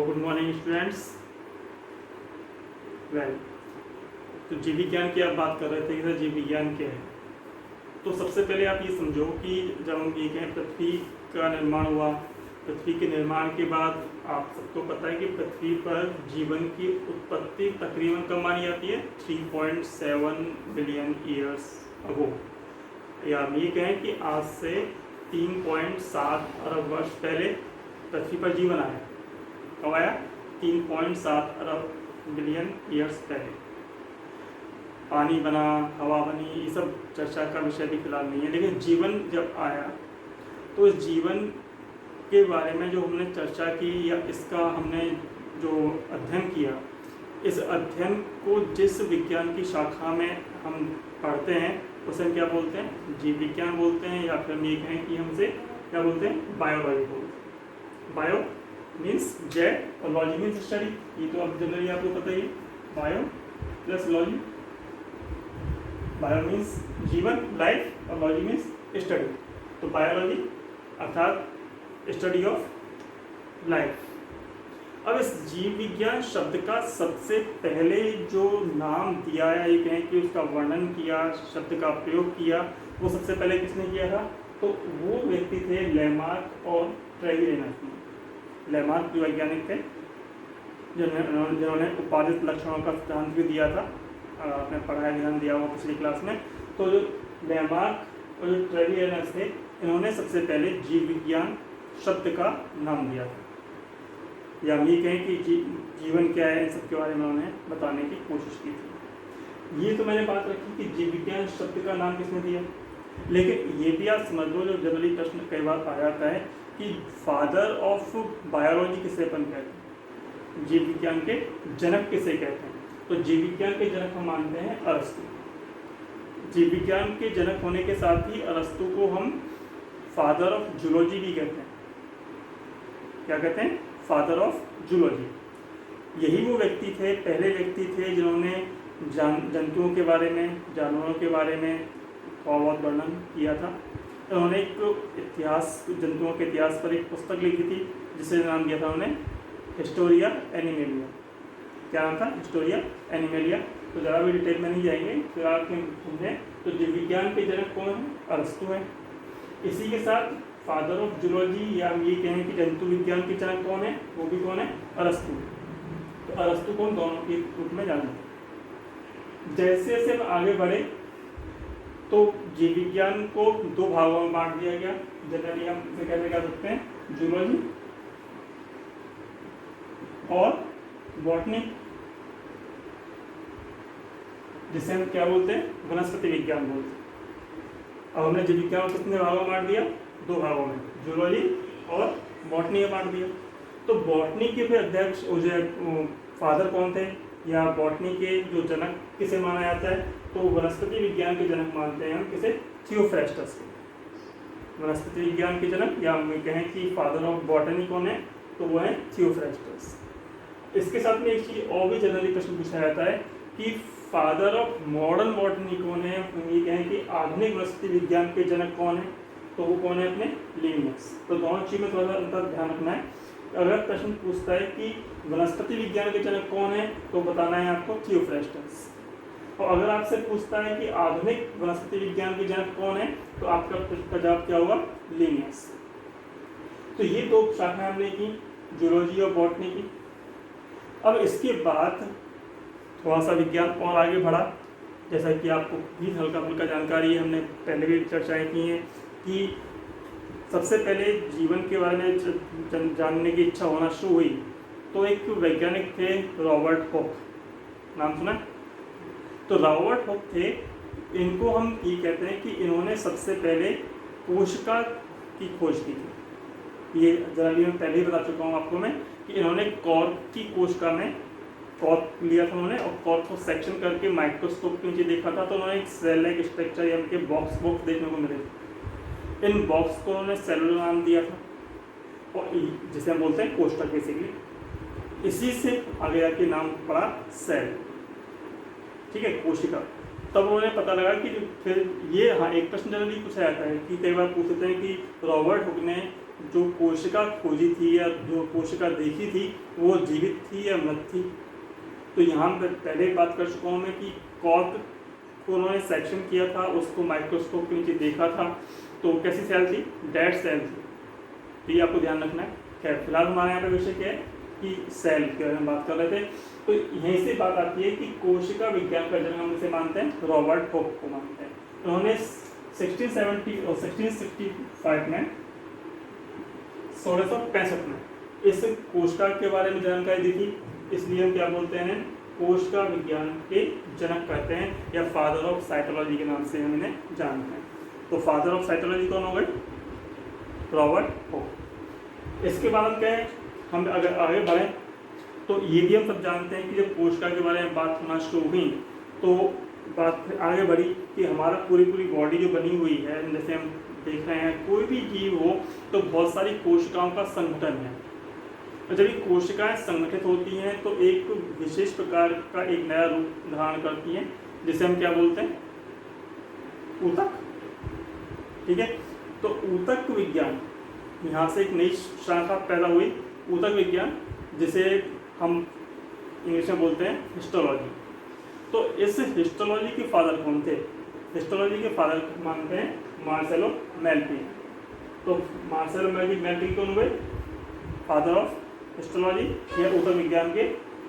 Good morning students. Well, तो जीव विज्ञान की आप बात कर रहे थे कि जीव विज्ञान क्या है। तो सबसे पहले आप ये समझो कि जब हम ये कहें पृथ्वी का निर्माण हुआ, पृथ्वी के निर्माण के बाद आप सबको पता है कि पृथ्वी पर जीवन की उत्पत्ति तकरीबन कब मानी जाती है, 3.7 बिलियन ईयर्स अगो। या हम ये कहें कि आज से 3.7 अरब वर्ष पहले पृथ्वी पर जीवन आया। कब आया? 3.7 अरब बिलियन ईयर्स पहले। पानी बना, हवा बनी, ये सब चर्चा का विषय भी फिलहाल नहीं है। लेकिन जीवन जब आया तो इस जीवन के बारे में जो हमने चर्चा की या इसका हमने जो अध्ययन किया, इस अध्ययन को जिस विज्ञान की शाखा में हम पढ़ते हैं उसे हम क्या बोलते हैं? जीव विज्ञान बोलते हैं, या फिर हम ये कहें कि हमसे क्या बोलते हैं? बायोलॉजी बोलते हैं। बायो मीन्स जैव और लॉजी मीन्स स्टडी। ये तो अब जनरली आपको पता ही है, bio plus logy. Bio means जीवन, लाइफ, और लॉजी मीन्स स्टडी। तो बायोलॉजी अर्थात स्टडी ऑफ लाइफ। अब इस जीव विज्ञान शब्द का सबसे पहले जो नाम दिया या ये कहें कि उसका वर्णन किया, शब्द का प्रयोग किया, वो सबसे पहले किसने किया था? तो वो व्यक्ति थे लेमार्क और ट्रेवियनस। लेमार्क जो वैज्ञानिक थे जिन्होंने उपादित लक्षणों का सिद्धांत भी दिया था, आपने पढ़ाया ध्यान दिया हुआ पिछली क्लास में। तो जो लेमार्क और जो ट्रेवियनस थे, इन्होंने सबसे पहले जीव विज्ञान शब्द का नाम दिया था। या हम ये कहें कि जीवन क्या है, इन सब के बारे में उन्होंने बताने की कोशिश की थी। ये तो मैंने बात रखी कि जीव विज्ञान शब्द का नाम किसने दिया। लेकिन ये भी आप समझ लो, जो जनरली प्रश्न कई बार आ जाता है कि फादर ऑफ बायोलॉजी किसे अपन कहते हैं, जीव विज्ञान के जनक किसे कहते हैं। तो जीव विज्ञान के जनक हम मानते हैं अरस्तु। जीव विज्ञान के जनक होने के साथ ही अरस्तु को हम फादर ऑफ जूलॉजी भी कहते हैं। क्या कहते हैं? Father of zoology. यही वो व्यक्ति थे, पहले व्यक्ति थे जिन्होंने जंतुओं के बारे में, जानवरों के बारे में थोड़ा बहुत वर्णन किया था। उन्होंने एक इतिहास, जंतुओं के इतिहास पर एक पुस्तक लिखी थी जिसे नाम दिया था उन्होंने हिस्टोरिया एनिमेलिया। क्या नाम था? Historia animalia. तो ज़रा भी डिटेल में नहीं जाएंगे, फिर आप समझें। तो जीव विज्ञान के जनक कौन है? अरस्तु है। इसी के साथ फादर ऑफ जूलॉजी, या हम ये कहें कि जंतु विज्ञान के जनक कौन है, वो भी कौन है? अरस्तु। तो अरस्तु कौन? दोनों के रूप में जानते। जैसे जैसे हम आगे बढ़े तो जीव विज्ञान को दो भागों में बांट दिया गया। जनरली हम इसे कैसे कह सकते हैं? जूलॉजी और बॉटनी, जिसे हम क्या बोलते हैं? वनस्पति विज्ञान बोलते हैं। अब हमने जीव विज्ञान को कितने भागों में बांट दिया? दो भागों में, जूलॉजी और बॉटनी में बांट दिया। तो बॉटनी के फिर अध्यक्ष फादर कौन थे, या बॉटनी के जो जनक किसे माना जाता है? तो वनस्पति विज्ञान के जनक मानते हैं हम किसे? थियोफ्रेस्टस को। वनस्पति विज्ञान के जनक, या हम कहें कि फादर ऑफ बॉटनी कौन है, तो वो है थियोफ्रेस्टस। इसके साथ में एक चीज और भी जनरली प्रश्न पूछा जाता है कि फादर ऑफ मॉडर्न बॉटनी कौन है। हम ये कहें कि आधुनिक वनस्पति विज्ञान के जनक कौन है, तो वो कौन है? अपने लिनियस। तो दोनों चीज में थोड़ा सा अंतर ध्यान रखना है। अगर प्रश्न पूछता है कि वनस्पति विज्ञान के जनक कौन है, तो बताना है आपको थियोफ्रेस्टस। और अगर आपसे पूछता है कि आधुनिक वनस्पति विज्ञान के जनक कौन है, तो आपका प्रश्न का जवाब क्या होगा? लिनियस। तो ये दो शाखाएं हमने की, जूलॉजी और बॉटनी की। अब इसके बाद थोड़ा सा विज्ञान और आगे बढ़ा, जैसा कि आपको भी हल्का फुल्का जानकारी है, हमने पहले भी चर्चाएं की हैं कि सबसे पहले जीवन के बारे में जानने की इच्छा होना शुरू हुई तो एक वैज्ञानिक थे रॉबर्ट हुक। नाम सुना? तो रॉबर्ट हुक थे, इनको हम ये कहते हैं कि इन्होंने सबसे पहले कोशिका की खोज की थी। ये जनरली मैं पहले ही बता चुका हूँ आपको मैं कि इन्होंने कॉर्क की कोशिका में कॉर्क लिया था उन्होंने, और कॉर्क को सेक्शन करके माइक्रोस्कोप के नीचे देखा था। तो उन्होंने एक सेल लाइक स्ट्रक्चर या उनके बॉक्स देखने को मिले। इन बॉक्स को उन्होंने सेलुलर नाम दिया था, और जिसे हम बोलते हैं कोशिका बेसिकली। इसी से आगे जाके नाम पड़ा सेल। ठीक है, कोशिका। तब उन्होंने पता लगा कि फिर ये, हाँ, एक प्रश्न जनरली पूछा जाता है कि कई बार पूछते हैं कि रॉबर्ट हुक ने जो कोशिका खोजी थी या जो कोशिका देखी थी वो जीवित थी या मृत थी। तो यहाँ पर पहले बात कर चुका हूँ मैं कि कॉर्क को उन्होंने सेक्शन किया था, उसको माइक्रोस्कोप के नीचे देखा था, तो कैसी सेल थी, डेड सेल थी। तो ये आपको ध्यान रखना है। खैर फिलहाल हमारे यहाँ पे विषय क्या है कि सेल के बारे में बात कर रहे थे। तो यहीं से बात आती है कि कोशिका विज्ञान का जनक हम इसे मानते हैं रॉबर्ट हुक को मानते हैं। उन्होंने 1670 और 1665 में 1665 में इस कोशिका के बारे में जानकारी दी थी, इसलिए हम क्या बोलते हैं, कोशिका विज्ञान के जनक कहते हैं या फादर ऑफ साइटोलॉजी के नाम से हम इन्हें जानते हैं। तो फादर ऑफ साइटोलॉजी कौन हो गए, रॉबर्ट हुक। इसके बाद हम कहें, हम अगर आगे बढ़ें तो ये भी हम सब जानते हैं कि जब कोशिका के बारे में बात होना शुरू हुई तो बात आगे बढ़ी कि हमारा पूरी बॉडी जो बनी हुई है, जैसे हम देख रहे हैं कोई भी जीव हो तो बहुत सारी कोशिकाओं का संगठन है। और जब ये कोशिकाएं संगठित होती हैं तो एक विशेष प्रकार का एक नया रूप धारण करती हैं, जिसे हम क्या बोलते हैं, ऊतक। ठीक है, तो ऊतक विज्ञान, यहाँ से एक नई शाखा पैदा हुई, ऊतक विज्ञान, जिसे हम इंग्लिश में बोलते हैं हिस्टोलॉजी। तो इस हिस्टोलॉजी के फादर कौन थे, हिस्टोलॉजी के फादर मानते हैं मार्सेलो मेल्पिन। तो मार्सेलो मेल्पिन कौन हुए, फादर ऑफ हिस्टोलॉजी या ऊतक विज्ञान के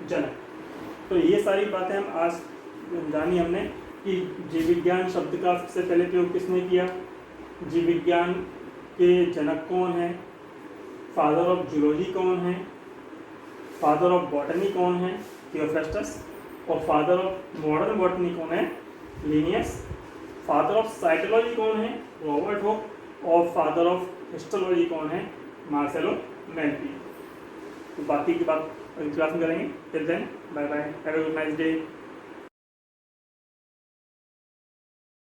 जनक। तो ये सारी बातें हम आज जानी हमने कि जीव विज्ञान शब्द का सबसे पहले प्रयोग किसने किया, जीव विज्ञान के जनक कौन है, फादर ऑफ जूलॉजी कौन है, फादर ऑफ बॉटनी कौन है, थियोफ्रास्टस, और फादर ऑफ मॉडर्न बॉटनी कौन है, लिनियस, फादर ऑफ साइटोलॉजी कौन है, रॉबर्ट हुक, और फादर ऑफ हिस्टोलॉजी कौन है, मार्सेलो मेल्पिन। तो बाकी की बात अगली क्लास में करेंगे। Till then bye bye, have a good nice day.